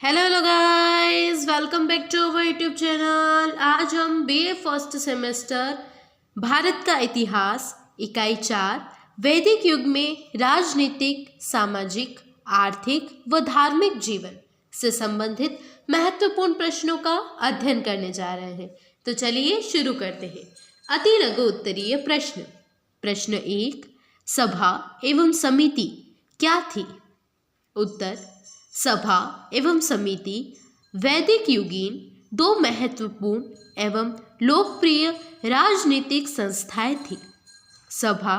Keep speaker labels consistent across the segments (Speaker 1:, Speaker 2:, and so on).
Speaker 1: Hello guys, welcome back to our YouTube channel. आज हम BA first semester Bharat का इतिहास इकाई 4 वैदिक युग में राजनीतिक, सामाजिक, आर्थिक व धार्मिक जीवन से संबंधित महत्वपूर्ण प्रश्नों का अध्ययन करने जा रहे हैं। तो चलिए शुरू करते हैं। अति लघु उत्तरीय प्रश्न। प्रश्न 1, सभा एवं समिति क्या थी? उत्तर, सभा एवं समिति वैदिक युगीन दो महत्वपूर्ण एवं लोकप्रिय राजनीतिक संस्थाएं थी। सभा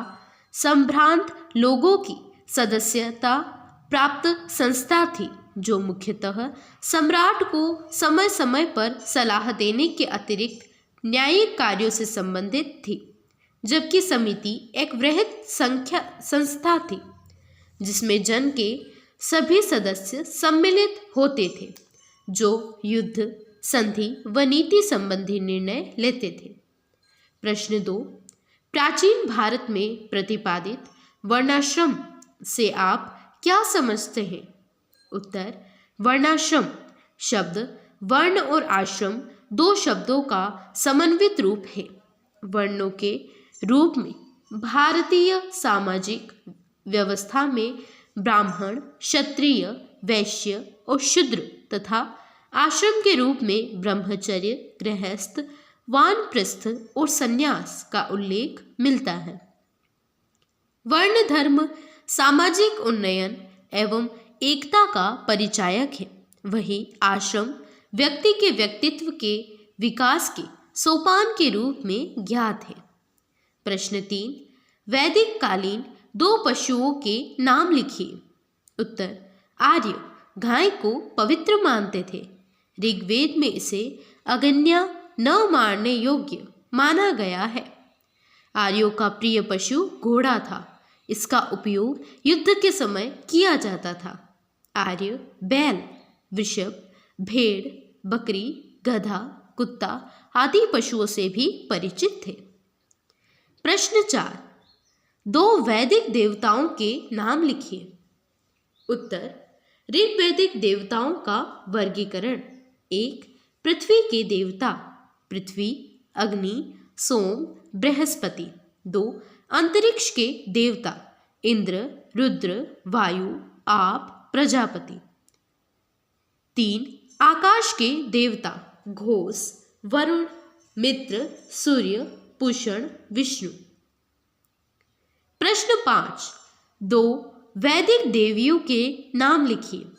Speaker 1: संभ्रांत लोगों की सदस्यता प्राप्त संस्था थी जो मुख्यतः सम्राट को समय समय पर सलाह देने के अतिरिक्त न्यायिक कार्यों से संबंधित थी, जबकि समिति एक वृहद संस्था थी जिसमें जन के सभी सदस्य सम्मिलित होते थे जो युद्ध, संधि व नीति संबंधी निर्णय लेते थे। प्रश्न 2, प्राचीन भारत में प्रतिपादित वर्णाश्रम से आप क्या समझते हैं? उत्तर, वर्णाश्रम शब्द वर्ण और आश्रम दो शब्दों का समन्वित रूप है। वर्णों के रूप में भारतीय सामाजिक व्यवस्था में ब्राह्मण, क्षत्रिय, वैश्य और शूद्र तथा आश्रम के रूप में ब्रह्मचर्य, गृहस्थ, वानप्रस्थ और संन्यास का उल्लेख मिलता है। वर्ण धर्म सामाजिक उन्नयन एवं एकता का परिचायक है, वहीं आश्रम व्यक्ति के व्यक्तित्व के विकास के सोपान के रूप में ज्ञात है। प्रश्न 3, वैदिक कालीन दो पशुओं के नाम लिखिए। उत्तर, आर्य गाय को पवित्र मानते थे। ऋग्वेद में इसे अगन्या न मारने योग्य माना गया है। आर्यों का प्रिय पशु घोड़ा था। इसका उपयोग युद्ध के समय किया जाता था। आर्य बैल, वृषभ, भेड़, बकरी, गधा, कुत्ता आदि पशुओं से भी परिचित थे। प्रश्न 4, दो वैदिक देवताओं के नाम लिखिए। उत्तर, ऋग्वैदिक देवताओं का वर्गीकरण। 1, पृथ्वी के देवता पृथ्वी, अग्नि, सोम, बृहस्पति। 2, अंतरिक्ष के देवता इंद्र, रुद्र, वायु, आप, प्रजापति। 3, आकाश के देवता घोष, वरुण, मित्र, सूर्य, पूषण, विष्णु। प्रश्न 5, दो वैदिक देवियों के नाम लिखिए।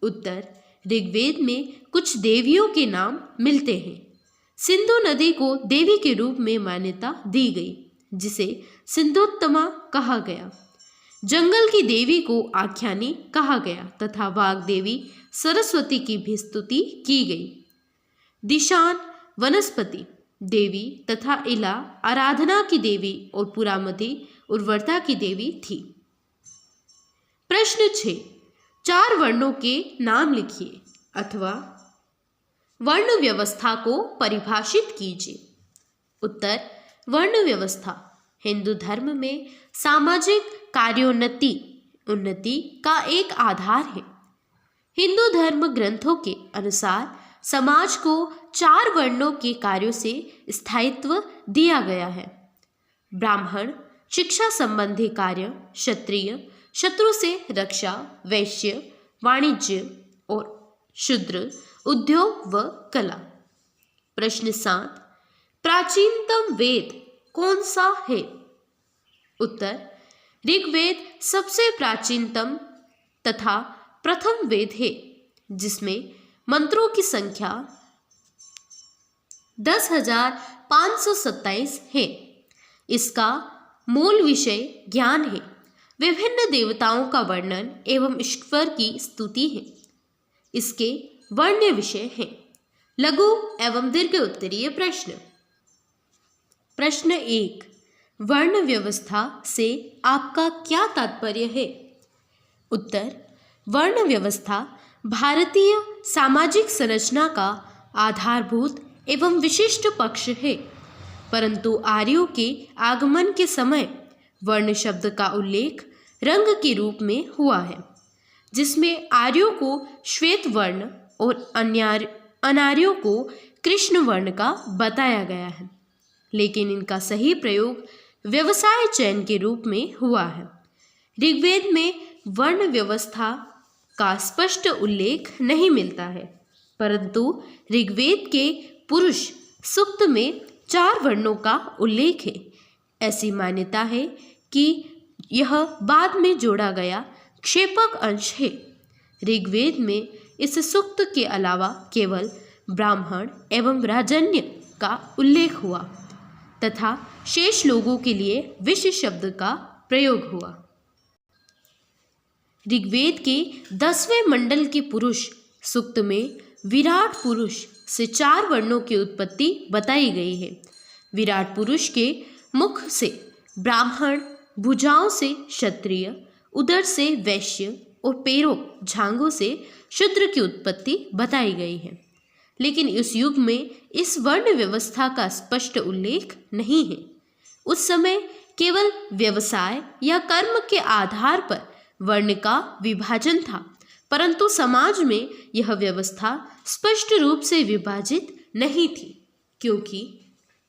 Speaker 1: उत्तर, ऋग्वेद में कुछ देवियों के नाम मिलते हैं। सिंधु नदी को देवी के रूप में मान्यता दी गई, जिसे सिंधुत्तमा कहा गया। जंगल की देवी को आख्यानी कहा गया तथा वाग देवी सरस्वती की भी स्तुति की गई। दिशान वनस्पति देवी तथा इला आराधना की देवी और पुरामती उर्वरता की देवी थी। प्रश्न 6, चार वर्णों के नाम लिखिए अथवा वर्ण व्यवस्था को परिभाषित कीजिए। उत्तर, वर्ण व्यवस्था हिंदू धर्म में सामाजिक कार्योन्नति उन्नति का एक आधार है। हिंदू धर्म ग्रंथों के अनुसार समाज को चार वर्णों के कार्यों से स्थायित्व दिया गया है। ब्राह्मण शिक्षा संबंधी कार्य, क्षत्रिय शत्रु से रक्षा, वैश्य वाणिज्य और शूद्र उद्योग व कला। प्रश्न 7, प्राचीनतम वेद कौन सा है? उत्तर, ऋग्वेद सबसे प्राचीनतम तथा प्रथम वेद है, जिसमें मंत्रों की संख्या 10,527 है। इसका मूल विषय ज्ञान है, विभिन्न देवताओं का वर्णन एवं ईश्वर की स्तुति है। इसके वर्ण्य विषय हैं। लघु एवं दीर्घ उत्तरीय प्रश्न। प्रश्न 1, वर्ण व्यवस्था से आपका क्या तात्पर्य है? उत्तर, वर्ण व्यवस्था भारतीय सामाजिक संरचना का आधारभूत एवं विशिष्ट पक्ष है, परंतु आर्यों के आगमन के समय वर्ण शब्द का उल्लेख रंग के रूप में हुआ है। जिसमें आर्यों को श्वेत वर्ण और अनार्यों को कृष्ण वर्ण का बताया गया है, लेकिन इनका सही प्रयोग व्यवसाय चयन के रूप में हुआ है। ऋग्वेद में वर्ण व्यवस्था का स्पष्ट उल्लेख नहीं मिलता है, परंतु ऋग्वेद के पुरुष सूक्त में 4 वर्णों का उल्लेख है। ऐसी मान्यता है कि यह बाद में जोड़ा गया क्षेपक अंश है। ऋग्वेद में इस सूक्त के अलावा केवल ब्राह्मण एवं राजन्य का उल्लेख हुआ तथा शेष लोगों के लिए विश्व शब्द का प्रयोग हुआ। ऋग्वेद के 10वें मंडल के पुरुष सूक्त में विराट पुरुष से 4 वर्णों की उत्पत्ति बताई गई है। विराट पुरुष के मुख से ब्राह्मण, भुजाओं से क्षत्रिय, उदर से वैश्य और पैरों झांगों से शूद्र की उत्पत्ति बताई गई है, लेकिन इस युग में इस वर्ण व्यवस्था का स्पष्ट उल्लेख नहीं है। उस समय केवल व्यवसाय या कर्म के आधार पर वर्ण का विभाजन था, परंतु समाज में यह व्यवस्था स्पष्ट रूप से विभाजित नहीं थी, क्योंकि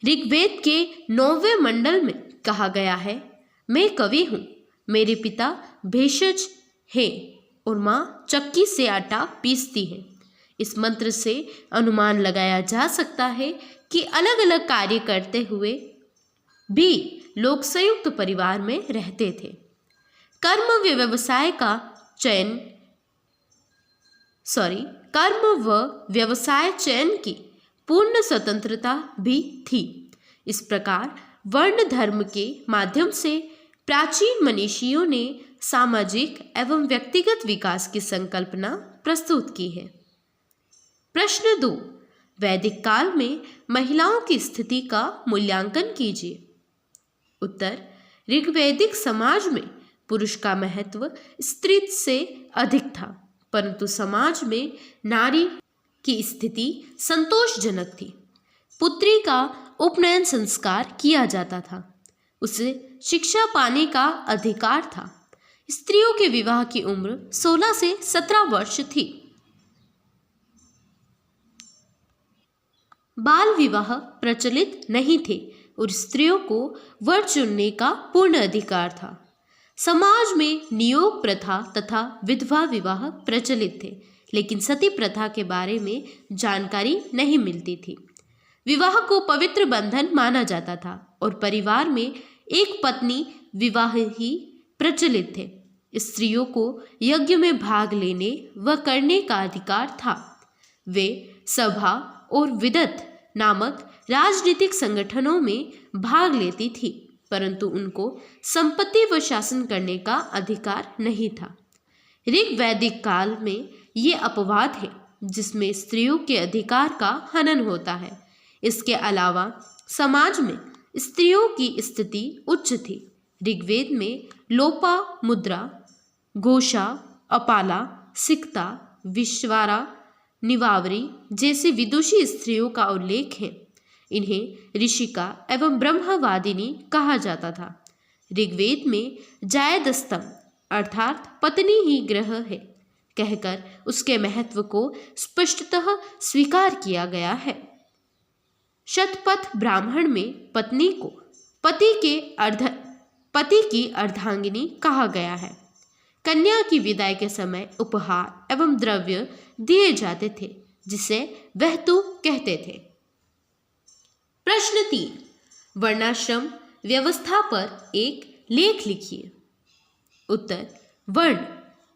Speaker 1: ऋग्वेद के 9वें मंडल में कहा गया है, मैं कवि हूँ, मेरे पिता भेषज हैं और माँ चक्की से आटा पीसती है। इस मंत्र से अनुमान लगाया जा सकता है कि अलग अलग कार्य करते हुए भी लोग संयुक्त परिवार में रहते थे। कर्म व व्यवसाय चयन की पूर्ण स्वतंत्रता भी थी। इस प्रकार वर्ण धर्म के माध्यम से प्राचीन मनीषियों ने सामाजिक एवं व्यक्तिगत विकास की संकल्पना प्रस्तुत की है। प्रश्न 2, वैदिक काल में महिलाओं की स्थिति का मूल्यांकन कीजिए। उत्तर, ऋग्वैदिक समाज में पुरुष का महत्व स्त्री से अधिक था, परंतु समाज में नारी की स्थिति संतोषजनक थी। पुत्री का उपनयन संस्कार किया जाता था, उसे शिक्षा पाने का अधिकार था। स्त्रियों के विवाह की उम्र 16 से 17 वर्ष थी। बाल विवाह प्रचलित नहीं थे और स्त्रियों को वर चुनने का पूर्ण अधिकार था। समाज में नियोग प्रथा तथा विधवा विवाह प्रचलित थे, लेकिन सती प्रथा के बारे में जानकारी नहीं मिलती थी। विवाह को पवित्र बंधन माना जाता था और परिवार में एक पत्नी विवाह ही प्रचलित थे। स्त्रियों को यज्ञ में भाग लेने व करने का अधिकार था। वे सभा और विदत नामक राजनीतिक संगठनों में भाग लेती थी, परंतु उनको संपत्ति व शासन करने का अधिकार नहीं था। ऋग्वैदिक काल में ये अपवाद है जिसमें स्त्रियों के अधिकार का हनन होता है। इसके अलावा समाज में स्त्रियों की स्थिति उच्च थी। ऋग्वेद में लोपा मुद्रा, घोषा, अपाला, सिक्ता, विश्वारा, निवावरी जैसे विदुषी स्त्रियों का उल्लेख है। इन्हें ऋषिका एवं ब्रह्मवादिनी कहा जाता था। ऋग्वेद में जायदस्तम अर्थात पत्नी ही ग्रह है कहकर उसके महत्व को स्पष्टतः स्वीकार किया गया है। शतपथ ब्राह्मण में पत्नी को पति की अर्धांगिनी कहा गया है। कन्या की विदाई के समय उपहार एवं द्रव्य दिए जाते थे, जिसे वहतु कहते थे। प्रश्न 3, वर्णाश्रम व्यवस्था पर एक लेख लिखिए। उत्तर, वर्ण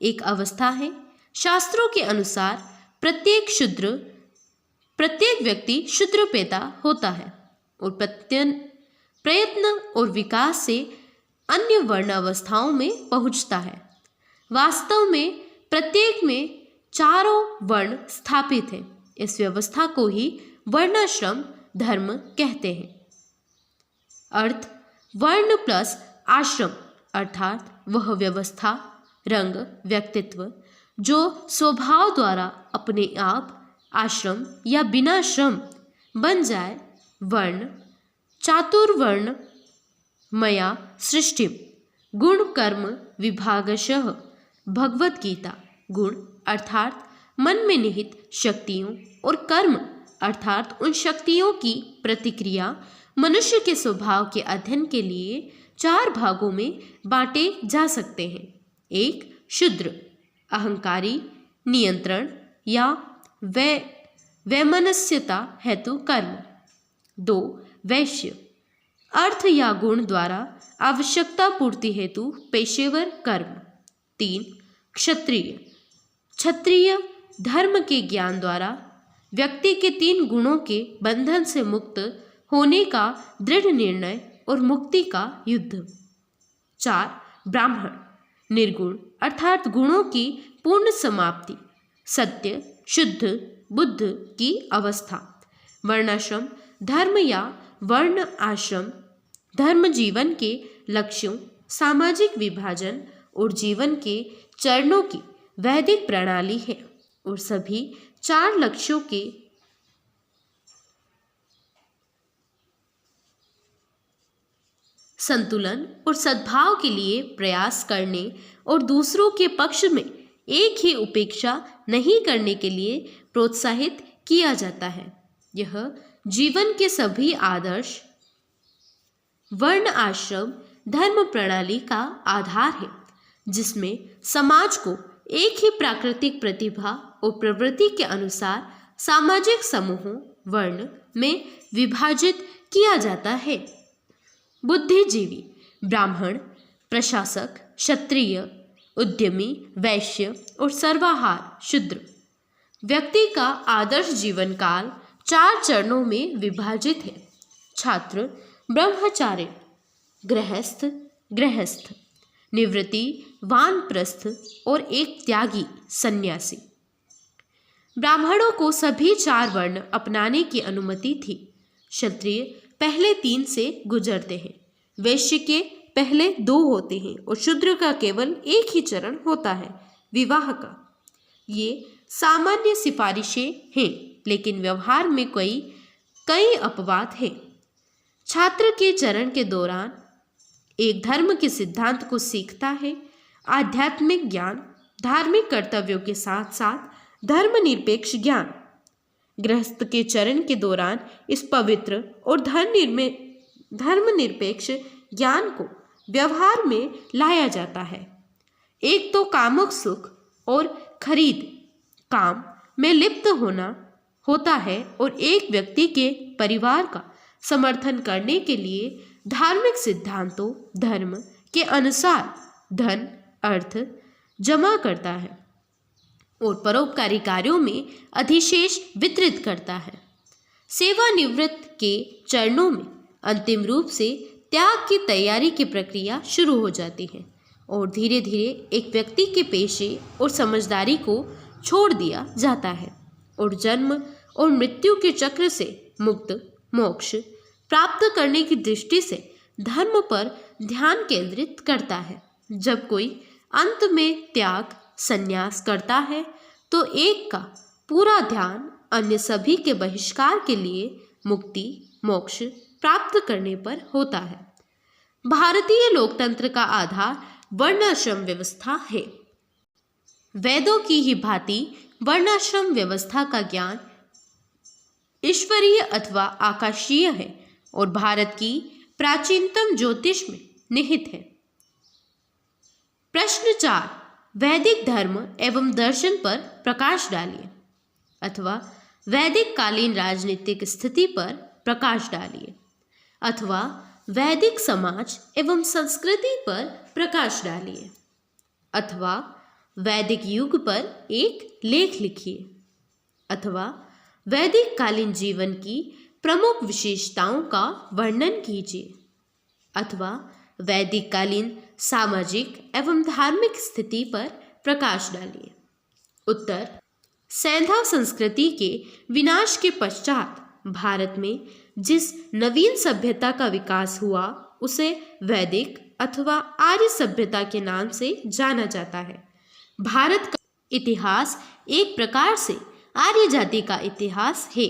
Speaker 1: एक अवस्था है। शास्त्रों के अनुसार प्रत्येक व्यक्ति शूद्र पैदा होता है और प्रयत्न और विकास से अन्य वर्ण अवस्थाओं में पहुंचता है। वास्तव में प्रत्येक में 4 वर्ण स्थापित हैं। इस व्यवस्था को ही वर्णाश्रम धर्म कहते हैं। अर्थ, वर्ण प्लस आश्रम अर्थात वह व्यवस्था, रंग, व्यक्तित्व जो स्वभाव द्वारा अपने आप आश्रम या बिना श्रम बन जाए। वर्ण चातुर्वर्ण मया सृष्टिम गुण कर्म विभागशः भगवद गीता गुण अर्थात मन में निहित शक्तियों और कर्म अर्थात उन शक्तियों की प्रतिक्रिया मनुष्य के स्वभाव के अध्ययन के लिए 4 भागों में बांटे जा सकते हैं। 1. शुद्र अहंकारी नियंत्रण या वैमनस्यता हेतु कर्म। 2. वैश्य अर्थ या गुण द्वारा आवश्यकता पूर्ति हेतु पेशेवर कर्म। 3. क्षत्रिय क्षत्रिय धर्म के ज्ञान द्वारा व्यक्ति के 3 गुणों के बंधन से मुक्त होने का दृढ़ निर्णय और मुक्ति का युद्ध। 4. ब्राह्मण निर्गुण अर्थात गुणों की पूर्ण समाप्ति, सत्य शुद्ध बुद्ध की अवस्था। वर्णाश्रम धर्म या वर्ण आश्रम धर्म जीवन के लक्ष्यों, सामाजिक विभाजन और जीवन के चरणों की वैदिक प्रणाली है और सभी 4 लक्ष्यों के संतुलन और सद्भाव के लिए प्रयास करने और दूसरों के पक्ष में एक ही उपेक्षा नहीं करने के लिए प्रोत्साहित किया जाता है। यह जीवन के सभी आदर्श वर्ण आश्रम धर्म प्रणाली का आधार है, जिसमें समाज को एक ही प्राकृतिक प्रतिभा और प्रवृत्ति के अनुसार सामाजिक समूहों वर्ण में विभाजित किया जाता है। बुद्धिजीवी ब्राह्मण, प्रशासक, क्षत्रिय, उद्यमी, वैश्य और सर्वाहार शूद्र। व्यक्ति का आदर्श जीवन काल 4 चरणों में विभाजित है। छात्र ब्रह्मचार्य, गृहस्थ, निवृत्ति, वानप्रस्थ और एक त्यागी सन्यासी। ब्राह्मणों को सभी 4 वर्ण अपनाने की अनुमति थी। क्षत्रिय पहले 3 से गुजरते हैं, वैश्य के पहले 2 होते हैं और शूद्र का केवल एक ही चरण होता है, विवाह का। ये सामान्य सिफारिशें हैं, लेकिन व्यवहार में कई अपवाद हैं। छात्र के चरण के दौरान एक धर्म के सिद्धांत को सीखता है। आध्यात्मिक ज्ञान, धार्मिक कर्तव्यों के साथ साथ धर्मनिरपेक्ष ज्ञान। गृहस्थ के चरण के दौरान इस पवित्र और धर्मनिरपेक्ष ज्ञान को व्यवहार में लाया जाता है। एक तो कामुक सुख और खरीद काम में लिप्त होता है और एक व्यक्ति के परिवार का समर्थन करने के लिए धार्मिक सिद्धांतों धर्म के अनुसार धन अर्थ जमा करता है और परोपकारी कार्यों में अधिशेष वितरित करता है। सेवानिवृत्त के चरणों में अंतिम रूप से त्याग की तैयारी की प्रक्रिया शुरू हो जाती है और धीरे धीरे एक व्यक्ति के पेशे और समझदारी को छोड़ दिया जाता है और जन्म और मृत्यु के चक्र से मुक्त मोक्ष प्राप्त करने की दृष्टि से धर्म पर ध्यान केंद्रित करता है। जब कोई अंत में त्याग संन्यास करता है तो एक का पूरा ध्यान अन्य सभी के बहिष्कार के लिए मुक्ति मोक्ष प्राप्त करने पर होता है। भारतीय लोकतंत्र का आधार वर्णाश्रम व्यवस्था है। वेदों की ही भांति वर्णाश्रम व्यवस्था का ज्ञान ईश्वरीय अथवा आकाशीय है और भारत की प्राचीनतम ज्योतिष में निहित है। प्रश्न 4 वैदिक धर्म एवं दर्शन पर प्रकाश डालिए अथवा वैदिक कालीन राजनीतिक स्थिति पर प्रकाश डालिए अथवा वैदिक समाज एवं संस्कृति पर प्रकाश डालिए अथवा वैदिक युग पर एक लेख लिखिए अथवा वैदिक कालीन जीवन की प्रमुख विशेषताओं का वर्णन कीजिए अथवा वैदिक कालीन सामाजिक एवं धार्मिक स्थिति पर प्रकाश डालिए। उत्तर सैंधव संस्कृति के विनाश के पश्चात भारत में जिस नवीन सभ्यता का विकास हुआ उसे वैदिक अथवा आर्य सभ्यता के नाम से जाना जाता है। भारत का इतिहास एक प्रकार से आर्य जाति का इतिहास है।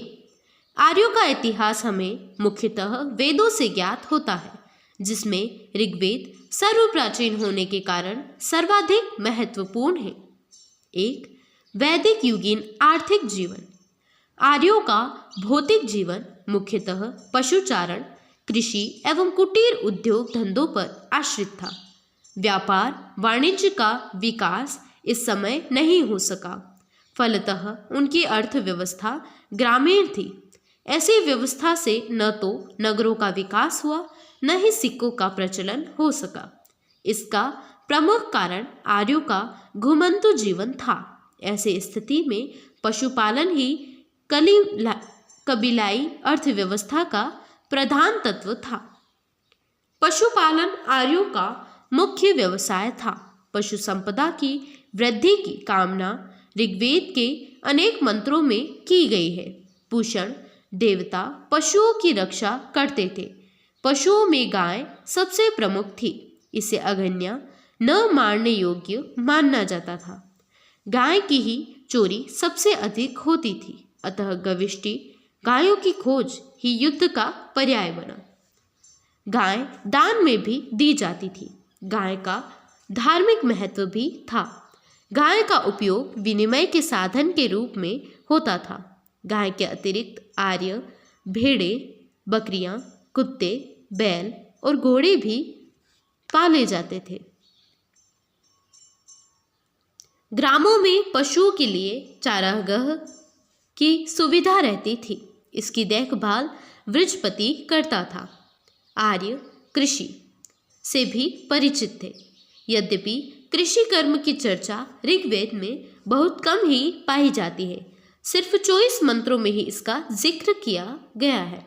Speaker 1: आर्यों का इतिहास हमें मुख्यतः वेदों से ज्ञात होता है, जिसमें ऋग्वेद सर्वप्राचीन होने के कारण सर्वाधिक महत्वपूर्ण है। एक, वैदिक युगीन आर्थिक जीवन। आर्यों का भौतिक जीवन मुख्यतः पशुचारण, कृषि एवं कुटीर उद्योग धंधों पर आश्रित था। व्यापार वाणिज्य का विकास इस समय नहीं हो सका, फलतः उनकी अर्थव्यवस्था ग्रामीण थी। ऐसी व्यवस्था से न तो नगरों का विकास हुआ, न ही सिक्कों का प्रचलन हो सका। इसका प्रमुख कारण आर्यों का घुमंतु जीवन था। ऐसी स्थिति में पशुपालन ही कबीलाई अर्थव्यवस्था का प्रधान तत्व था। पशुपालन आर्यों का मुख्य व्यवसाय था। पशु संपदा की वृद्धि की कामना ऋग्वेद के अनेक मंत्रों में की गई है। पूषण देवता पशुओं की रक्षा करते थे। पशुओं में गाय सबसे प्रमुख थी। इसे अगन्य न मारने योग्य माना जाता था। गाय की ही चोरी सबसे अधिक होती थी, अतः गविष्टि गायों की खोज ही युद्ध का पर्याय बना। गाय दान में भी दी जाती थी। गाय का धार्मिक महत्व भी था। गाय का उपयोग विनिमय के साधन के रूप में होता था। गाय के अतिरिक्त आर्य भेड़े, बकरियां, कुत्ते, बैल और घोड़े भी पाले जाते थे। ग्रामों में पशुओं के लिए चारागाह की सुविधा रहती थी। इसकी देखभाल वृक्षपति करता था। आर्य कृषि से भी परिचित थे। यद्यपि कृषि कर्म की चर्चा ऋग्वेद में बहुत कम ही पाई जाती है। सिर्फ 24 मंत्रों में ही इसका जिक्र किया गया है।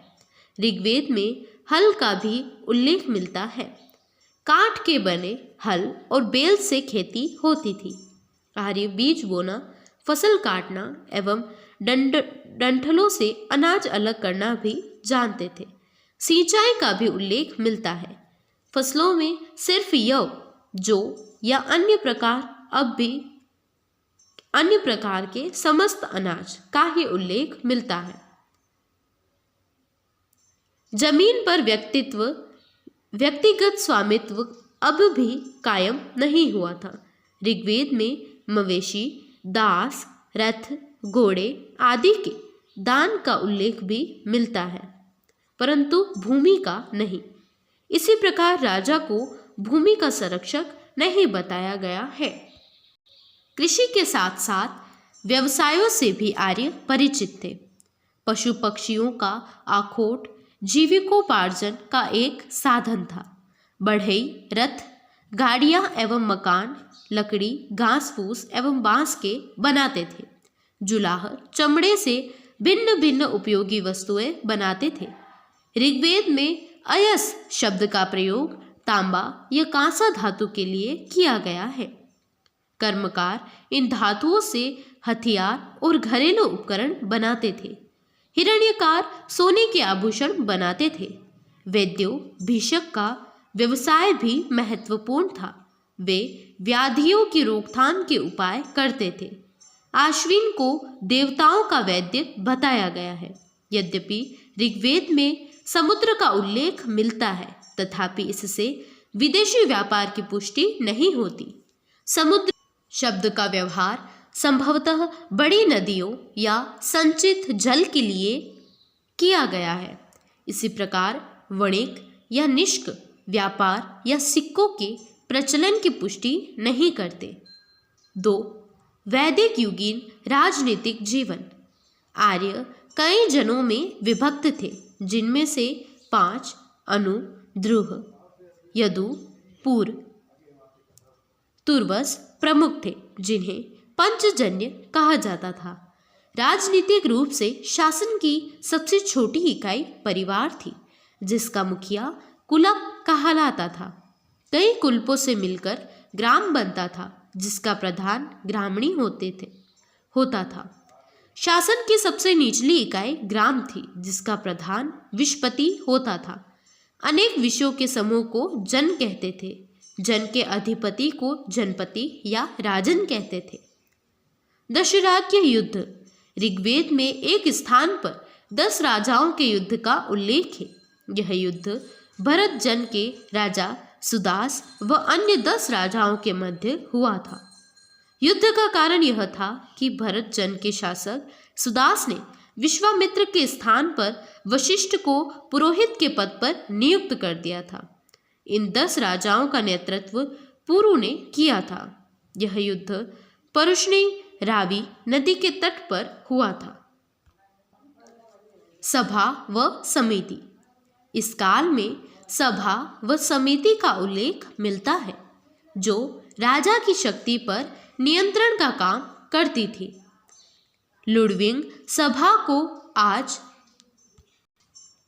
Speaker 1: ऋग्वेद में हल का भी उल्लेख मिलता है। काठ के बने हल और बैल से खेती होती थी। आर्य बीज बोना, फसल काटना एवं डंठलों से अनाज अलग करना भी जानते थे। सिंचाई का भी उल्लेख मिलता है। फसलों में सिर्फ यव, जौ या अन्य प्रकार के समस्त अनाज का ही उल्लेख मिलता है। जमीन पर व्यक्तिगत स्वामित्व अब भी कायम नहीं हुआ था। ऋग्वेद में मवेशी, दास, रथ, घोड़े आदि के दान का उल्लेख भी मिलता है, परंतु भूमि का नहीं। इसी प्रकार राजा को भूमि का संरक्षक नहीं बताया गया है। कृषि के साथ साथ व्यवसायों से भी आर्य परिचित थे। पशु पक्षियों का आखोट जीविकोपार्जन का एक साधन था। बढ़ई, रथ, गाड़ियां एवं मकान लकड़ी, घास फूस एवं बांस के बनाते थे। जुलाह चमड़े से भिन्न भिन्न उपयोगी वस्तुएं बनाते थे। ऋग्वेद में अयस शब्द का प्रयोग तांबा या कांसा धातु के लिए किया गया है। कर्मकार इन धातुओं से हथियार और घरेलू उपकरण बनाते थे। हिरण्यकार सोने के आभूषण बनाते थे। वैद्यों भिषक का व्यवसाय भी महत्वपूर्ण था। वे व्याधियों की रोकथाम के उपाय करते थे। आश्विन को देवताओं का वैद्य बताया गया है। यद्यपि ऋग्वेद में समुद्र का उल्लेख मिलता है, तथापि इससे विदेशी व्यापार की पुष्टि नहीं होती। समुद्र शब्द का व्यवहार संभवतः बड़ी नदियों या संचित जल के लिए किया गया है। इसी प्रकार वणिक या निष्क व्यापार या सिक्कों के प्रचलन की पुष्टि नहीं करते। 2. वैदिक युगीन राजनीतिक जीवन। आर्य कई जनों में विभक्त थे, जिनमें से 5 अनु, द्रुह, यदु, पूर, तुर्वस प्रमुख थे, जिन्हें पंचजन्य कहा जाता था। राजनीतिक रूप से शासन की सबसे छोटी इकाई परिवार थी, जिसका मुखिया कुलप कहलाता था। कई कुलपों से मिलकर ग्राम बनता था, जिसका प्रधान ग्रामणी होता था। शासन की सबसे निचली इकाई ग्राम थी, जिसका प्रधान विषपति होता था। अनेक विषयों के समूह को जन कहते थे। जन के अधिपति को जनपति या राजन कहते थे। दशराज्य युद्ध। ऋग्वेद में एक स्थान पर 10 राजाओं के युद्ध का उल्लेख है। यह युद्ध भरत जन के राजा सुदास व अन्य 10 राजाओं के मध्य हुआ था। युद्ध का कारण यह था कि भरत जन के शासक सुदास ने विश्वामित्र के स्थान पर वशिष्ठ को पुरोहित के पद पर नियुक्त कर दिया था। इन 10 राजाओं का नेतृत्व पुरु ने किया था। यह युद्ध परुष्णी रावी नदी के तट पर हुआ था। सभा व समिति। इस काल में सभा व समिति का उल्लेख मिलता है, जो राजा की शक्ति पर नियंत्रण का काम करती थी। लुडविंग सभा को आज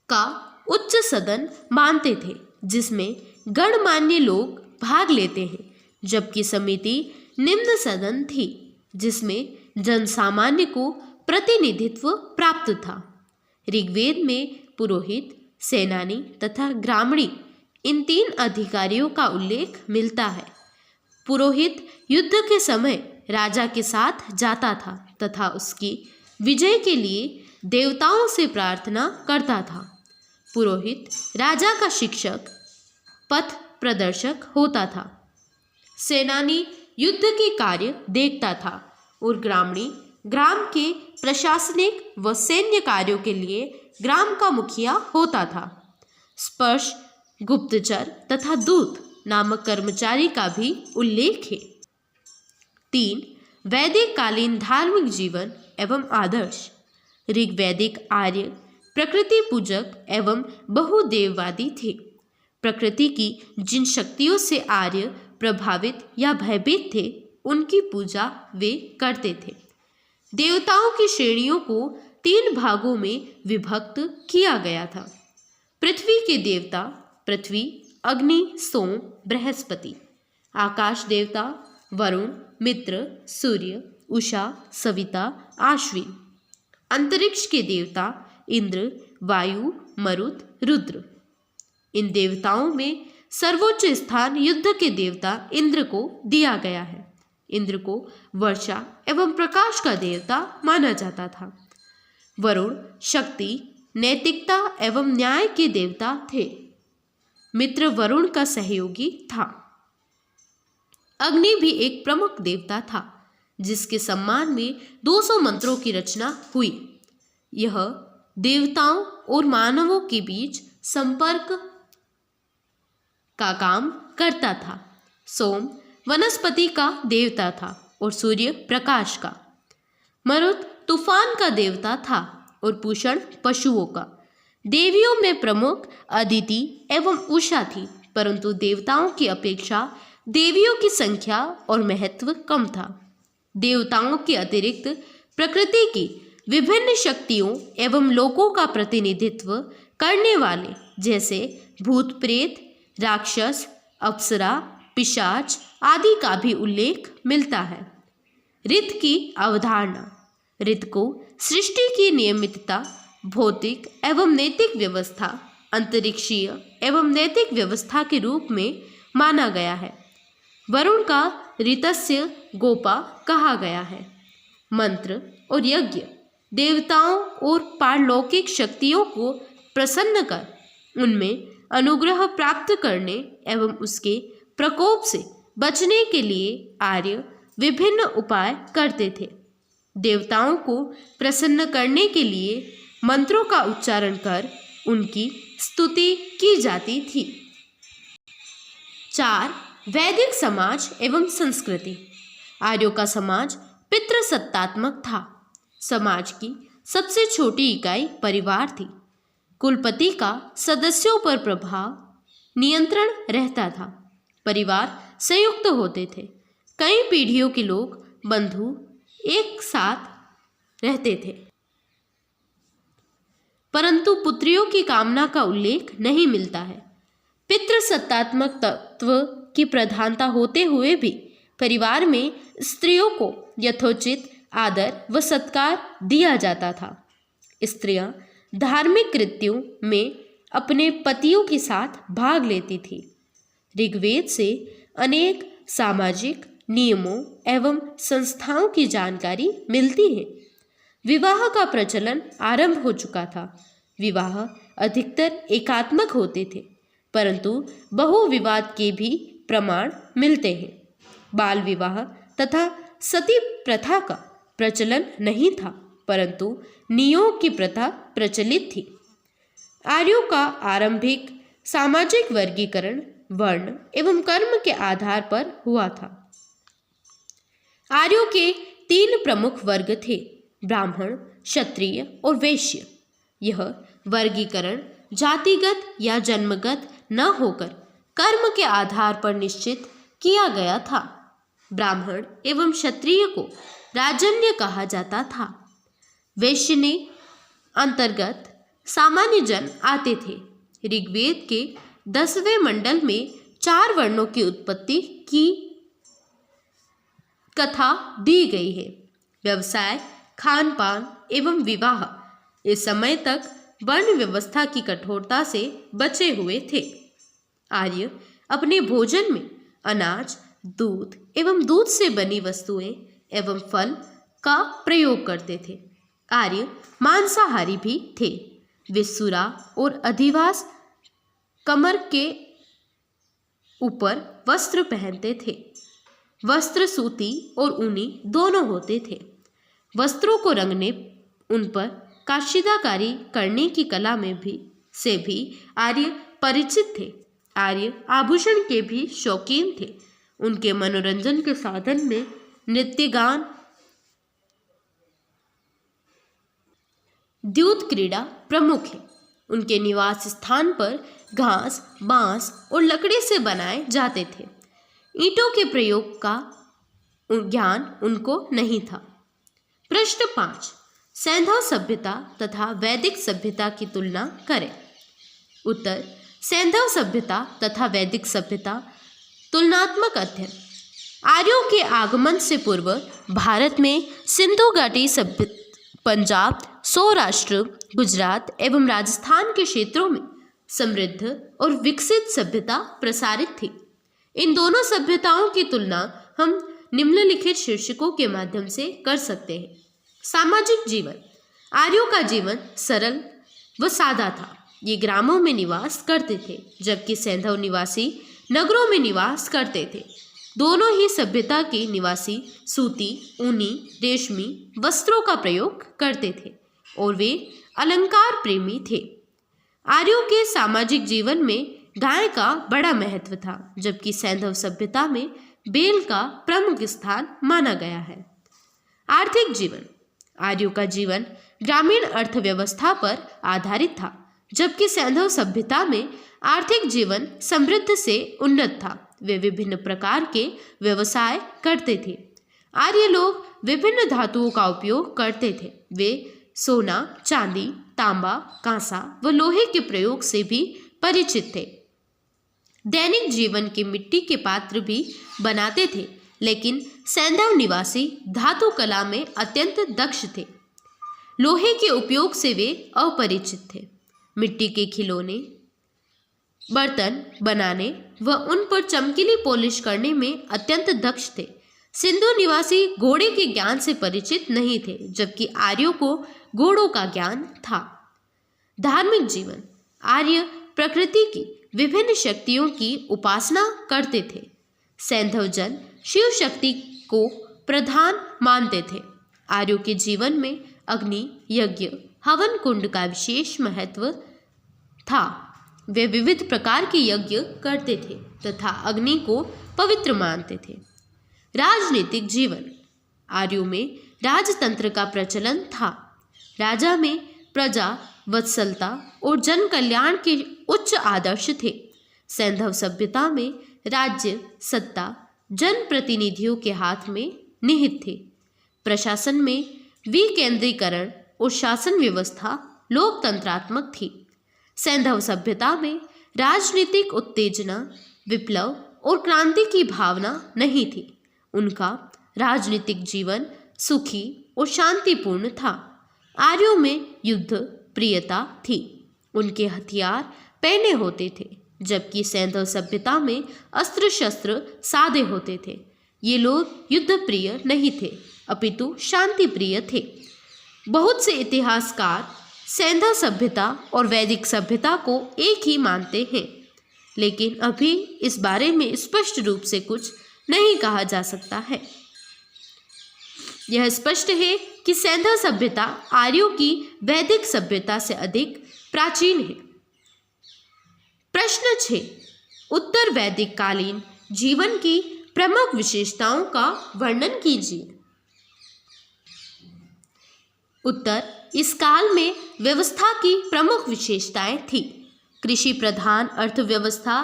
Speaker 1: का उच्च सदन मानते थे, जिसमें गणमान्य लोग भाग लेते हैं, जबकि समिति निम्न सदन थी, जिसमें जनसामान्य को प्रतिनिधित्व प्राप्त था। ऋग्वेद में पुरोहित, सेनानी तथा ग्रामणी इन 3 अधिकारियों का उल्लेख मिलता है। पुरोहित युद्ध के समय राजा के साथ जाता था तथा उसकी विजय के लिए देवताओं से प्रार्थना करता था। पुरोहित राजा का शिक्षक, पथ प्रदर्शक होता था। सेनानी युद्ध के कार्य देखता था और ग्रामणी ग्राम के प्रशासनिक व सैन्य कार्यों के लिए ग्राम का मुखिया होता था। स्पर्श, गुप्तचर तथा दूत नामक कर्मचारी का भी उल्लेख है। 3. वैदिक कालीन धार्मिक जीवन एवं आदर्श। ऋग्वैदिक आर्य प्रकृति पूजक एवं बहुदेववादी थे। प्रकृति की जिन शक्तियों से आर्य प्रभावित या भयभीत थे, उनकी पूजा वे करते थे। देवताओं की श्रेणियों को 3 भागों में विभक्त किया गया था। पृथ्वी के देवता पृथ्वी, अग्नि, सोम, बृहस्पति। आकाश देवता वरुण, मित्र, सूर्य, उषा, सविता, आश्विन। अंतरिक्ष के देवता इंद्र, वायु, मरुत, रुद्र। इन देवताओं में सर्वोच्च स्थान युद्ध के देवता इंद्र को दिया गया है। इंद्र को वर्षा एवं प्रकाश का देवता माना जाता था। वरुण शक्ति, नैतिकता एवं न्याय के देवता थे। मित्र वरुण का सहयोगी था। अग्नि भी एक प्रमुख देवता था, जिसके सम्मान में 200 मंत्रों की रचना हुई। यह देवताओं और मानवों के बीच संपर्क का काम करता था। सोम वनस्पति का देवता था और सूर्य प्रकाश का। मरुत तूफान का देवता था और पूषण पशुओं का। देवियों में प्रमुख अदिति एवं उषा थी, परंतु देवताओं की अपेक्षा देवियों की संख्या और महत्व कम था। देवताओं के अतिरिक्त प्रकृति की विभिन्न शक्तियों एवं लोकों का प्रतिनिधित्व करने वाले, जैसे भूत प्रेत, राक्षस, अप्सरा, पिशाच आदि का भी उल्लेख मिलता है। ऋत की अवधारणा। ऋत को सृष्टि की नियमितता, भौतिक एवं नैतिक व्यवस्था, अंतरिक्षीय एवं नैतिक व्यवस्था के रूप में माना गया है। वरुण का ऋतस्य गोपा कहा गया है। मंत्र और यज्ञ देवताओं और पारलौकिक शक्तियों को प्रसन्न कर उनमें अनुग्रह प्राप्त करने एवं उसके प्रकोप से बचने के लिए आर्य विभिन्न उपाय करते थे। देवताओं को प्रसन्न करने के लिए मंत्रों का उच्चारण कर उनकी स्तुति की जाती थी। 4. वैदिक समाज एवं संस्कृति। आर्यों का समाज पितृसत्तात्मक था। समाज की सबसे छोटी इकाई परिवार थी। कुलपति का सदस्यों पर प्रभाव, नियंत्रण रहता था। परिवार संयुक्त होते थे। कई पीढ़ियों के लोग, बंधु एक साथ रहते थे, परंतु पुत्रियों की कामना का उल्लेख नहीं मिलता है। पितृसत्तात्मक तत्व की प्रधानता होते हुए भी परिवार में स्त्रियों को यथोचित आदर व सत्कार दिया जाता था। स्त्रियां धार्मिक कृत्यों में अपने पतियों के साथ भाग लेती थी। ऋग्वेद से अनेक सामाजिक नियमों एवं संस्थाओं की जानकारी मिलती है। विवाह का प्रचलन आरंभ हो चुका था। विवाह अधिकतर एकात्मक होते थे, परंतु बहुविवाद के भी प्रमाण मिलते हैं। बाल विवाह तथा सती प्रथा का प्रचलन नहीं था, परंतु नियोग की प्रथा प्रचलित थी। आर्यों का आरंभिक सामाजिक वर्गीकरण वर्ण एवं कर्म के आधार पर हुआ था। आर्यों के 3 प्रमुख वर्ग थे, ब्राह्मण, क्षत्रिय और वैश्य। यह वर्गीकरण जातिगत या जन्मगत न होकर कर्म के आधार पर निश्चित किया गया था। ब्राह्मण एवं क्षत्रिय को राजन्य कहा जाता था। वैश्य ने अंतर्गत सामान्य जन आते थे। ऋग्वेद के 10वें मंडल में 4 वर्णों की उत्पत्ति की कथा दी गई है। व्यवसाय, खान पान एवं विवाह इस समय तक वर्ण व्यवस्था की कठोरता से बचे हुए थे। आर्य अपने भोजन में अनाज, दूध एवं दूध से बनी वस्तुएं एवं फल का प्रयोग करते थे। आर्य मांसाहारी भी थे। वे सुरा और अधिवास कमर के ऊपर वस्त्र पहनते थे। वस्त्र सूती और ऊनी दोनों होते थे। वस्त्रों को रंगने, उन पर काशीदाकारी करने की कला में भी आर्य परिचित थे। आर्य आभूषण के भी शौकीन थे। उनके मनोरंजन के साधन में नृत्य, गान, द्यूत क्रीड़ा प्रमुख है। उनके निवास स्थान पर घास, बांस और लकड़ी से बनाए जाते थे। ईंटों के प्रयोग का ज्ञान उनको नहीं था। प्रश्न 5, सैंधव सभ्यता तथा वैदिक सभ्यता की तुलना करें। उत्तर, सैंधव सभ्यता तथा वैदिक सभ्यता तुलनात्मक अध्ययन। आर्यों के आगमन से पूर्व भारत में सिंधु घाटी सभ्यता, पंजाब, सौराष्ट्र, गुजरात एवं राजस्थान के क्षेत्रों में समृद्ध और विकसित सभ्यता प्रसारित थी। इन दोनों सभ्यताओं की तुलना हम निम्नलिखित शीर्षकों के माध्यम से कर सकते हैं। सामाजिक जीवन। आर्यों का जीवन सरल व सादा था। ये ग्रामों में निवास करते थे, जबकि सैंधव निवासी नगरों में निवास करते थे। दोनों ही सभ्यता के निवासी सूती, ऊनी, रेशमी वस्त्रों का प्रयोग करते थे और वे अलंकार प्रेमी थे। आर्यों के सामाजिक जीवन में गाय का बड़ा महत्व था, जबकि सैंधव सभ्यता में बेल का प्रमुख स्थान माना गया है। आर्थिक जीवन। आर्यों का जीवन ग्रामीण अर्थव्यवस्था पर आधारित था, जबकि सैंधव सभ्यता में आर्थिक जीवन समृद्ध से उन्नत था। वे विभिन्न प्रकार के व्यवसाय करते थे। आर्य लोग विभिन्न धातुओं का उपयोग करते थे। वे सोना, चांदी, तांबा, कांसा व लोहे के प्रयोग से भी परिचित थे। दैनिक जीवन के मिट्टी के पात्र भी बनाते थे, लेकिन सैंधव निवासी धातु कला में अत्यंत दक्ष थे। लोहे के उपयोग से वे अपरिचित थे। मिट्टी के खिलौने, बर्तन बनाने व उन पर चमकीली पॉलिश करने में अत्यंत दक्ष थे। सिंधु निवासी घोड़े के ज्ञान से परिचित नहीं थे, जबकि आर्यों को घोड़ों का ज्ञान था। धार्मिक जीवन। आर्य प्रकृति की विभिन्न शक्तियों की उपासना करते थे। सैंधव जन शिव शक्ति को प्रधान मानते थे। आर्यों के जीवन में अग्नि, यज्ञ, हवन कुंड का विशेष महत्व था। वे विविध प्रकार के यज्ञ करते थे तथा अग्नि को पवित्र मानते थे। राजनीतिक जीवन। आर्यों में राजतंत्र का प्रचलन था। राजा में प्रजा वत्सलता और जन कल्याण के उच्च आदर्श थे। सैंधव सभ्यता में राज्य सत्ता जनप्रतिनिधियों के हाथ में निहित थे। प्रशासन में विकेंद्रीकरण और शासन व्यवस्था लोकतंत्रात्मक थी। सैंधव सभ्यता में राजनीतिक उत्तेजना, विप्लव और क्रांति की भावना नहीं थी। उनका राजनीतिक जीवन सुखी और शांतिपूर्ण था। आर्यों में युद्ध प्रियता थी। उनके हथियार पहने होते थे, जबकि सैंधव सभ्यता में अस्त्र शस्त्र सादे होते थे। ये लोग युद्ध प्रिय नहीं थे, अपितु शांति प्रिय थे। बहुत से इतिहासकार सैंधव सभ्यता और वैदिक सभ्यता को एक ही मानते हैं, लेकिन अभी इस बारे में स्पष्ट रूप से कुछ नहीं कहा जा सकता है। यह स्पष्ट है कि सिंधु सभ्यता आर्यों की वैदिक सभ्यता से अधिक प्राचीन है। प्रश्न 6, उत्तर वैदिक कालीन जीवन की प्रमुख विशेषताओं का वर्णन कीजिए। उत्तर, इस काल में व्यवस्था की प्रमुख विशेषताएं थी। कृषि प्रधान अर्थव्यवस्था,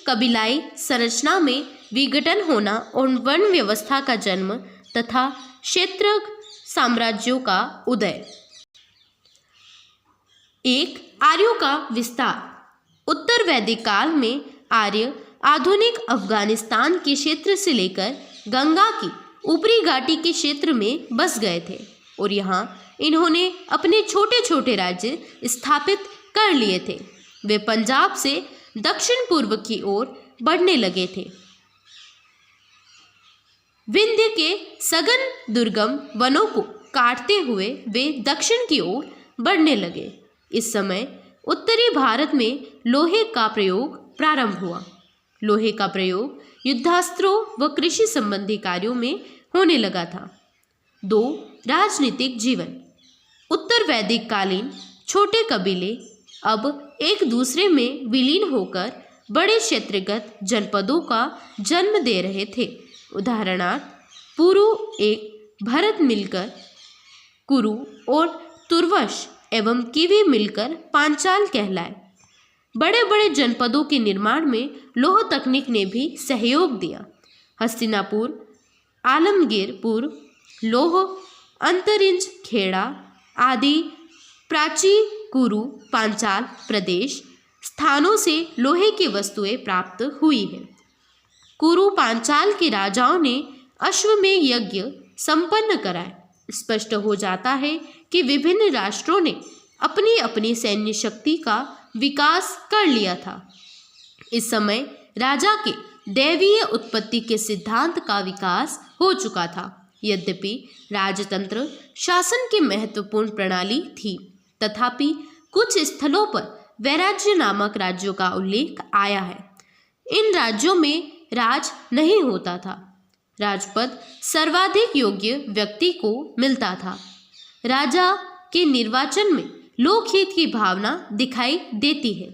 Speaker 1: कबीलाई संरचना में विघटन होना और वर्ण व्यवस्था का जन्म तथा क्षेत्र साम्राज्यों का उदय। 1, आर्यों का विस्तार। उत्तर वैदिक काल में आर्य आधुनिक अफगानिस्तान के क्षेत्र से लेकर गंगा की ऊपरी घाटी के क्षेत्र में बस गए थे और यहाँ इन्होंने अपने छोटे छोटे राज्य स्थापित कर लिए थे। वे पंजाब से दक्षिण पूर्व की ओर बढ़ने लगे थे। विंध्य के सघन दुर्गम वनों को काटते हुए वे दक्षिण की ओर बढ़ने लगे। इस समय उत्तरी भारत में लोहे का प्रयोग प्रारंभ हुआ। लोहे का प्रयोग युद्धास्त्रों व कृषि संबंधी कार्यों में होने लगा था। 2, राजनीतिक जीवन। उत्तर वैदिक कालीन छोटे कबीले अब एक दूसरे में विलीन होकर बड़े क्षेत्रगत जनपदों का जन्म दे रहे थे। उदाहरणार्थ, पुरु एक भरत मिलकर कुरु और तुर्वश एवं किवी मिलकर पांचाल कहलाए। बड़े बड़े जनपदों के निर्माण में लौह तकनीक ने भी सहयोग दिया। हस्तिनापुर, आलमगीरपुर, लौह, अंतरिंज, खेड़ा आदि प्राची कुरु पांचाल प्रदेश स्थानों से लोहे की वस्तुएं प्राप्त हुई हैं। कुरु पांचाल के राजाओं ने अश्वमेध यज्ञ संपन्न कराए। स्पष्ट हो जाता है कि विभिन्न राष्ट्रों ने अपनी अपनी सैन्य शक्ति का विकास कर लिया था। इस समय राजा के दैवीय उत्पत्ति के सिद्धांत का विकास हो चुका था। यद्यपि राजतंत्र शासन की महत्वपूर्ण प्रणाली थी, तथापि कुछ स्थलों पर वैराज्य नामक राज्यों का उल्लेख आया है। इन राज्यों में राज नहीं होता था। राजपद सर्वाधिक योग्य व्यक्ति को मिलता था। राजा के निर्वाचन में लोकहित की भावना दिखाई देती है।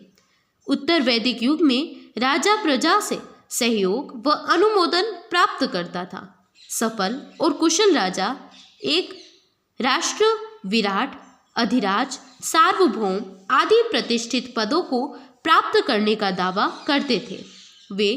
Speaker 1: उत्तर वैदिक युग में राजा प्रजा से सहयोग व अनुमोदन प्राप्त करता था। सफल और कुशल राजा एक राष्ट्र विराट, अधिराज, सार्वभौम आदि प्रतिष्ठित पदों को प्राप्त करने का दावा करते थे। वे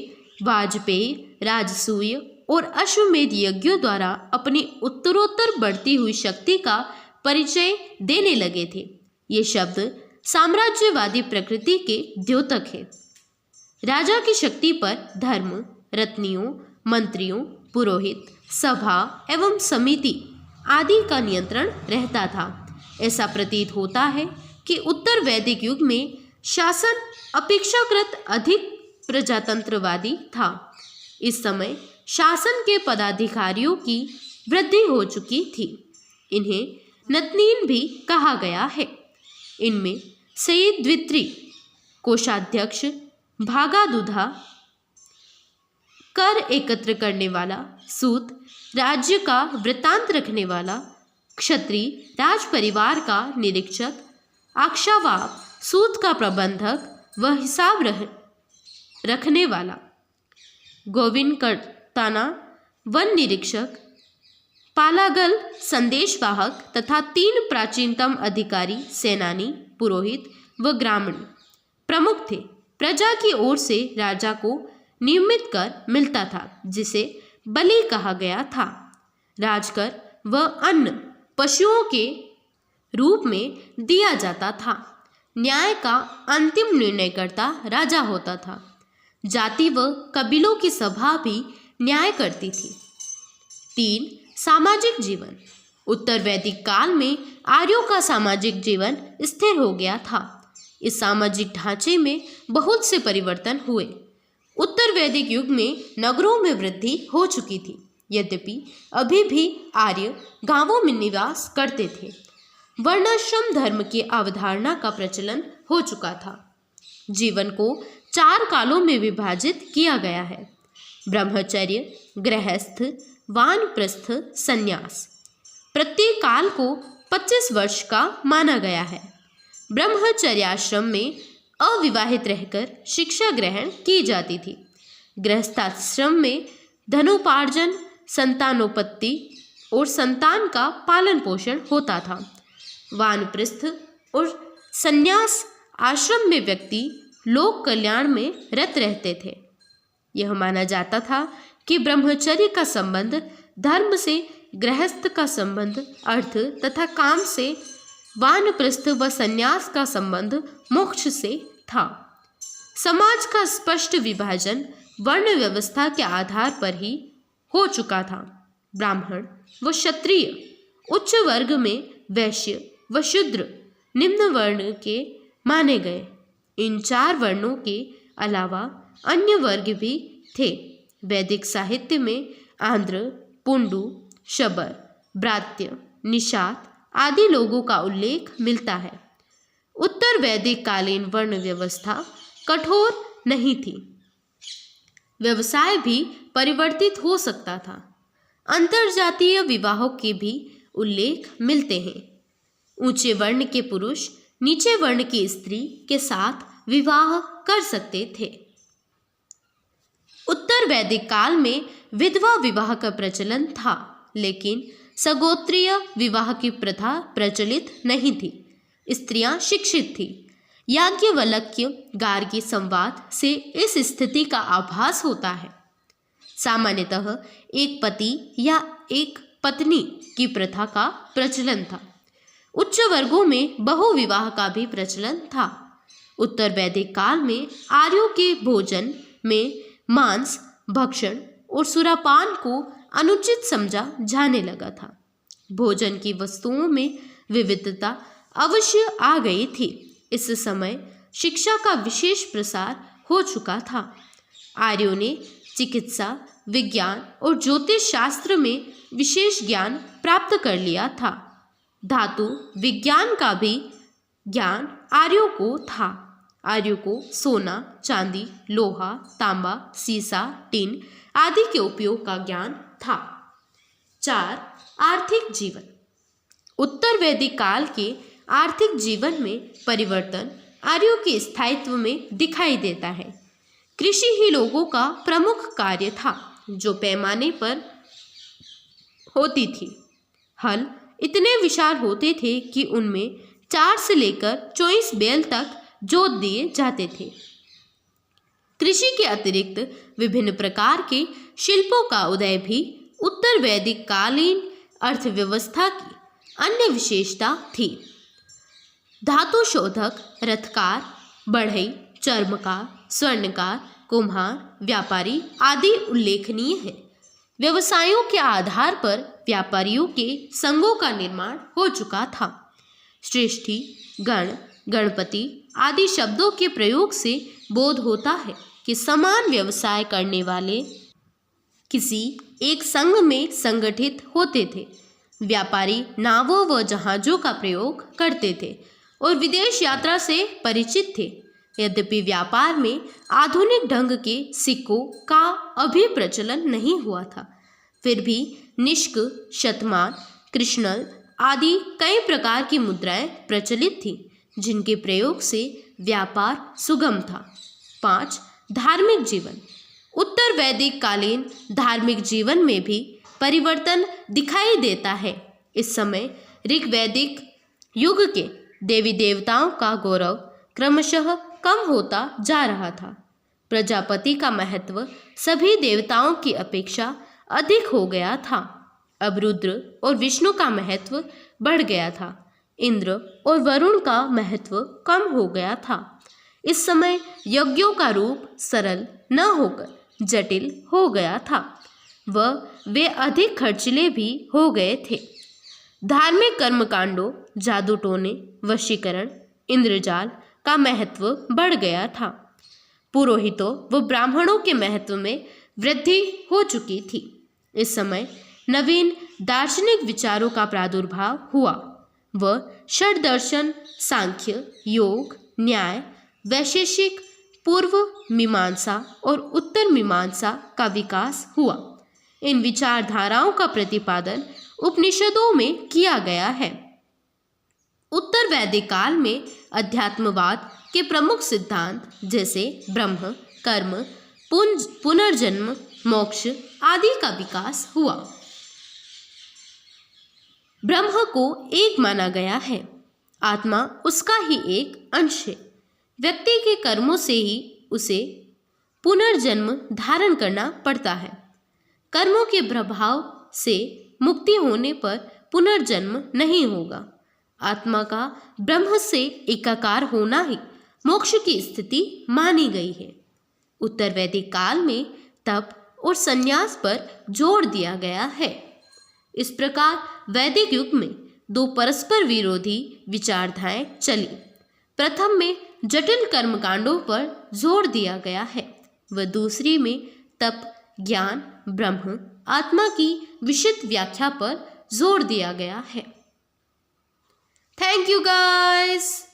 Speaker 1: वाजपेयी, राजसूय और अश्वमेध यज्ञों द्वारा अपनी उत्तरोत्तर बढ़ती हुई शक्ति का परिचय देने लगे थे। ये शब्द साम्राज्यवादी प्रकृति के द्योतक है। राजा की शक्ति पर धर्म, रत्नियों, मंत्रियों, पुरोहित, सभा एवं समिति आदि का नियंत्रण रहता था। ऐसा प्रतीत होता है कि उत्तर वैदिक युग में शासन अपेक्षाकृत अधिक प्रजातंत्रवादी था। इस समय शासन के पदाधिकारियों की वृद्धि हो चुकी थी। इन्हें नतनीन भी कहा गया है। इनमें सईद द्वित्री, कोषाध्यक्ष, भागादुधा, कर एकत्र करने वाला, सूत, राज्य का वृत्तांत रखने वाला, क्षत्रिय, राज परिवार का निरीक्षक, आक्षावाप, सूत का प्रबंधक व हिसाब रखने वाला, गोविंद कर्ताना, वन निरीक्षक, पालागल संदेशवाहक तथा 3 प्राचीनतम अधिकारी, सेनानी, पुरोहित व ग्रामीण प्रमुख थे। प्रजा की ओर से राजा को नियमित कर मिलता था, जिसे बलि कहा गया था। राजकर व अन्न पशुओं के रूप में दिया जाता था। न्याय का अंतिम निर्णयकर्ता राजा होता था। जाति व कबीलों की सभा भी न्याय करती थी। 3, सामाजिक जीवन। उत्तर वैदिक काल में आर्यों का सामाजिक जीवन स्थिर हो गया था। इस सामाजिक ढांचे में बहुत से परिवर्तन हुए। उत्तर वैदिक युग में नगरों में वृद्धि हो चुकी थी, यद्यपि अभी भी आर्य गांवों में निवास करते थे। वर्णाश्रम धर्म की अवधारणा का प्रचलन हो चुका था। जीवन को 4 कालों में विभाजित किया गया है: ब्रह्मचर्य, गृहस्थ, वानप्रस्थ संन्यास। प्रत्येक काल को 25 वर्ष का माना गया है। ब्रह्मचर्याश्रम में अविवाहित रहकर शिक्षा ग्रहण की जाती थी। गृहस्थाश्रम में धनोपार्जन, संतानोत्पत्ति और संतान का पालन पोषण होता था। वानप्रस्थ और संन्यास आश्रम में व्यक्ति लोक कल्याण में रत रहते थे। यह माना जाता था कि ब्रह्मचर्य का संबंध धर्म से, गृहस्थ का संबंध अर्थ तथा काम से, वानप्रस्थ व संन्यास का संबंध मोक्ष से था। समाज का स्पष्ट विभाजन वर्ण व्यवस्था के आधार पर ही हो चुका था। ब्राह्मण व क्षत्रिय उच्च वर्ग में, वैश्य व शूद्र निम्न वर्ण के माने गए। इन 4 वर्णों के अलावा अन्य वर्ग भी थे। वैदिक साहित्य में आंध्र, पुंडु, शबर, ब्रात्य, निषाद आदि लोगों का उल्लेख मिलता है। उत्तर वैदिक कालीन वर्ण व्यवस्था कठोर नहीं थी। व्यवसाय भी परिवर्तित हो सकता था। अंतरजातीय विवाहों के भी उल्लेख मिलते हैं। ऊंचे वर्ण के पुरुष नीचे वर्ण की स्त्री के साथ विवाह कर सकते थे। उत्तर वैदिक काल में विधवा विवाह का प्रचलन था, लेकिन सगोत्रीय विवाह की प्रथा प्रचलित नहीं थी। स्त्रियां शिक्षित थी। याज्ञवल्क्य गार्गी संवाद से इस स्थिति का आभास होता है। सामान्यतः एक पति या एक पत्नी की प्रथा का प्रचलन था। उच्च वर्गों में बहुविवाह का भी प्रचलन था। उत्तर वैदिक काल में आर्यों के भोजन में मांस, भक्षण और सुरापान को अनुचित समझा जाने लगा था। भोजन की वस्तुओं में विविधता अवश्य आ गई थी। इस समय शिक्षा का विशेष प्रसार हो चुका था। आर्यों ने चिकित्सा, विज्ञान और ज्योतिष शास्त्र में विशेष ज्ञान प्राप्त कर लिया था। धातु विज्ञान का भी ज्ञान आर्यों को था। आर्यों को सोना, चांदी, लोहा, तांबा, सीसा, टिन आदि के उपयोग का ज्ञान था। 4. आर्थिक जीवन। उत्तर वैदिक काल के आर्थिक जीवन में परिवर्तन आर्यों के स्थायित्व में दिखाई देता है। कृषि ही लोगों का प्रमुख कार्य था, जो पैमाने पर होती थी। हल इतने विशाल होते थे कि उनमें 4 से लेकर 24 बैल तक जोत दिए जाते थे। कृषि के अतिरिक्त विभिन्न प्रकार के शिल्पों का उदय भी उत्तर वैदिक कालीन अर्थव्यवस्था की अन्य विशेषता थी। धातु शोधक, रथकार, बढ़ई, चर्मकार, स्वर्णकार, कुम्हार, व्यापारी आदि उल्लेखनीय है। व्यवसायों के आधार पर व्यापारियों के संघों का निर्माण हो चुका था। श्रेष्ठी, गण, गणपति आदि शब्दों के प्रयोग से बोध होता है कि समान व्यवसाय करने वाले किसी एक संघ में संगठित होते थे। व्यापारी नावों व जहाज़ों का प्रयोग करते थे और विदेश यात्रा से परिचित थे। यद्यपि व्यापार में आधुनिक ढंग के सिक्कों का अभी प्रचलन नहीं हुआ था, फिर भी निष्क, शतमान, कृष्णल आदि कई प्रकार की मुद्राएं प्रचलित थीं, जिनके प्रयोग से व्यापार सुगम था। 5. धार्मिक जीवन। उत्तर वैदिक कालीन धार्मिक जीवन में भी परिवर्तन दिखाई देता है। इस समय ऋग्वैदिक युग के देवी देवताओं का गौरव क्रमशः कम होता जा रहा था। प्रजापति का महत्व सभी देवताओं की अपेक्षा अधिक हो गया था। अब रुद्र और विष्णु का महत्व बढ़ गया था। इंद्र और वरुण का महत्व कम हो गया था। इस समय यज्ञों का रूप सरल न होकर जटिल हो गया था व वे अधिक खर्चीले भी हो गए थे। धार्मिक कर्मकांडों, जादू टोने, वशीकरण, इंद्रजाल का महत्व बढ़ गया था। पुरोहितों व ब्राह्मणों के महत्व में वृद्धि हो चुकी थी। इस समय नवीन दार्शनिक विचारों का प्रादुर्भाव हुआ व षड्दर्शन, सांख्य, योग, न्याय, वैशेषिक, पूर्व मीमांसा और उत्तर मीमांसा का विकास हुआ। इन विचारधाराओं का प्रतिपादन उपनिषदों में किया गया है। उत्तर वैदिक काल में अध्यात्मवाद के प्रमुख सिद्धांत जैसे ब्रह्म, कर्म, पुनर्जन्म, मोक्ष आदि का विकास हुआ। ब्रह्म को एक माना गया है, आत्मा उसका ही एक अंश है। व्यक्ति के कर्मों से ही उसे पुनर्जन्म धारण करना पड़ता है। कर्मों के प्रभाव से मुक्ति होने पर पुनर्जन्म नहीं होगा। आत्मा का ब्रह्म से एकाकार होना ही मोक्ष की स्थिति मानी गई है। उत्तर वैदिक काल में तप और संन्यास पर जोर दिया गया है। इस प्रकार वैदिक युग में दो परस्पर विरोधी विचारधाराएं चली। प्रथम में जटिल कर्मकांडों पर जोर दिया गया है व दूसरी में तप, ज्ञान, ब्रह्म, आत्मा की विशुद्ध व्याख्या पर जोर दिया गया है। Thank you guys.